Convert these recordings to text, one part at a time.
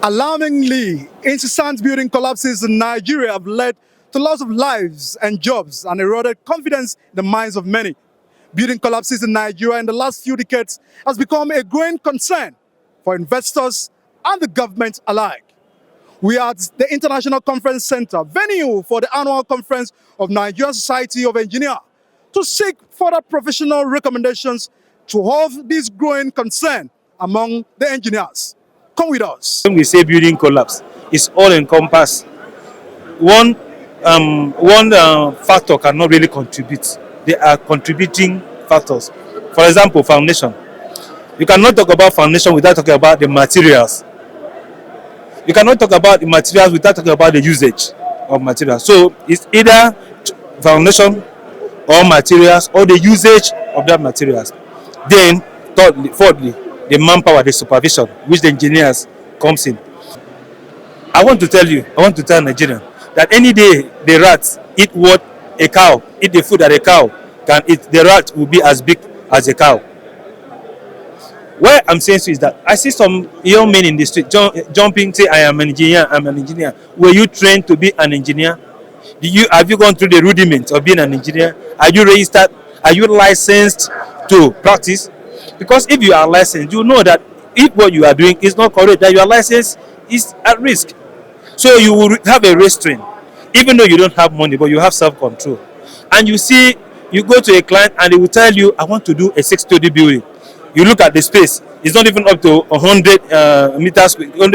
Alarmingly, incessant building collapses in Nigeria have led to loss of lives and jobs and eroded confidence in the minds of many. Building collapses in Nigeria in the last few decades has become a growing concern for investors and the government alike. We are at the International Conference Center, venue for the annual conference of Nigerian Society of Engineers, to seek further professional recommendations to solve this growing concern among the engineers. Come with us. When we say building collapse, it's all encompassed. One factor cannot really contribute. They are contributing factors. For example, foundation. You cannot talk about foundation without talking about the materials. You cannot talk about the materials without talking about the usage of materials. So it's either foundation or materials or the usage of that materials. Then, fourthly, the manpower, the supervision, which the engineers comes in. I want to tell Nigerians that any day the rats eat what a cow, eat the food that a cow can eat, the rat will be as big as a cow. What I'm saying is that I see some young men in the street jumping, say, I am an engineer, I'm an engineer. Were you trained to be an engineer? Have you gone through the rudiments of being an engineer? Are you registered? Are you licensed to practice? Because if you are licensed, you know that if what you are doing is not correct, that your license is at risk. So you will have a restraint, even though you don't have money, but you have self-control. And you go to a client and they will tell you, I want to do a 6-story building. You look at the space, it's not even up to 100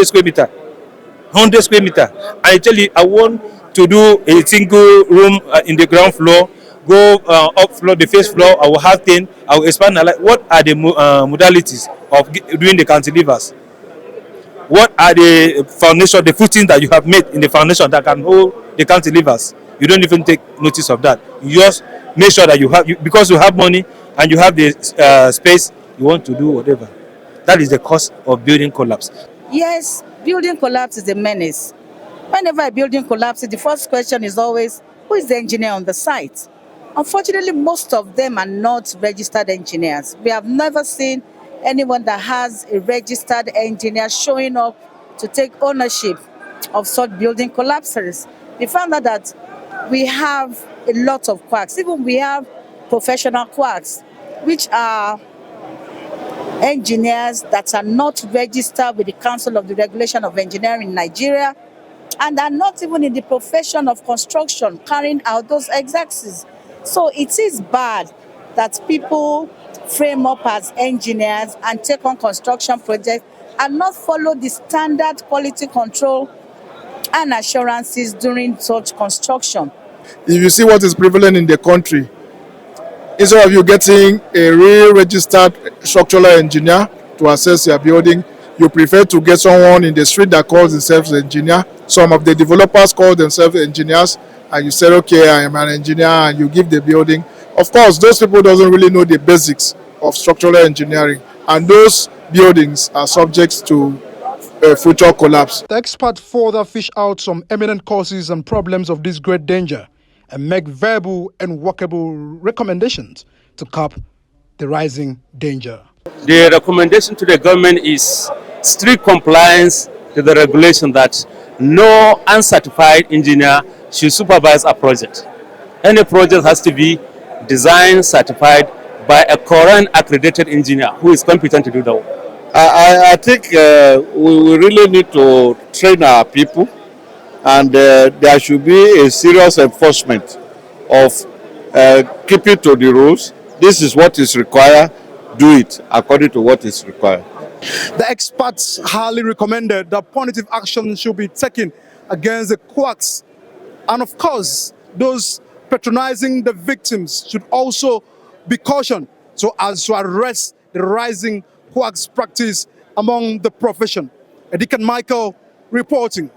square meter. 100 square meter. I tell you, I want to do a single room in the ground floor, go up floor, the first floor, I will have 10, I will expand. What are the modalities of doing the cantilevers? What are the foundation, the footings that you have made in the foundation that can hold the cantilevers? You don't even take notice of that. You just make sure that because you have money and you have the space, you want to do whatever. That is the cause of building collapse. Yes, building collapse is a menace. Whenever a building collapses, the first question is always, who is the engineer on the site? Unfortunately, most of them are not registered engineers. We have never seen anyone that has a registered engineer showing up to take ownership of such building collapses. We found out that we have a lot of quacks. Even we have professional quacks, which are engineers that are not registered with the Council of the Regulation of Engineering in Nigeria and are not even in the profession of construction carrying out those exercises. So it is bad that people frame up as engineers and take on construction projects and not follow the standard quality control and assurances during such construction. If you see what is prevalent in the country, instead of you getting a real registered structural engineer to assess your building, you prefer to get someone in the street that calls themselves engineer. Some of the developers call themselves engineers, and you say, okay, I am an engineer, and you give the building. Of course, those people doesn't really know the basics of structural engineering, and those buildings are subject to future collapse. The experts further fish out some eminent causes and problems of this great danger and make verbal and workable recommendations to curb the rising danger. The recommendation to the government is strict compliance to the regulation that no uncertified engineer should supervise a project. Any project has to be designed, certified by a current accredited engineer who is competent to do the work. I think we really need to train our people, and there should be a serious enforcement of keeping to the rules. This is what is required. Do it according to what is required. The experts highly recommended that punitive action should be taken against the quacks. And of course, those patronizing the victims should also be cautioned so as to arrest the rising quacks practice among the profession. Edikang Michael reporting.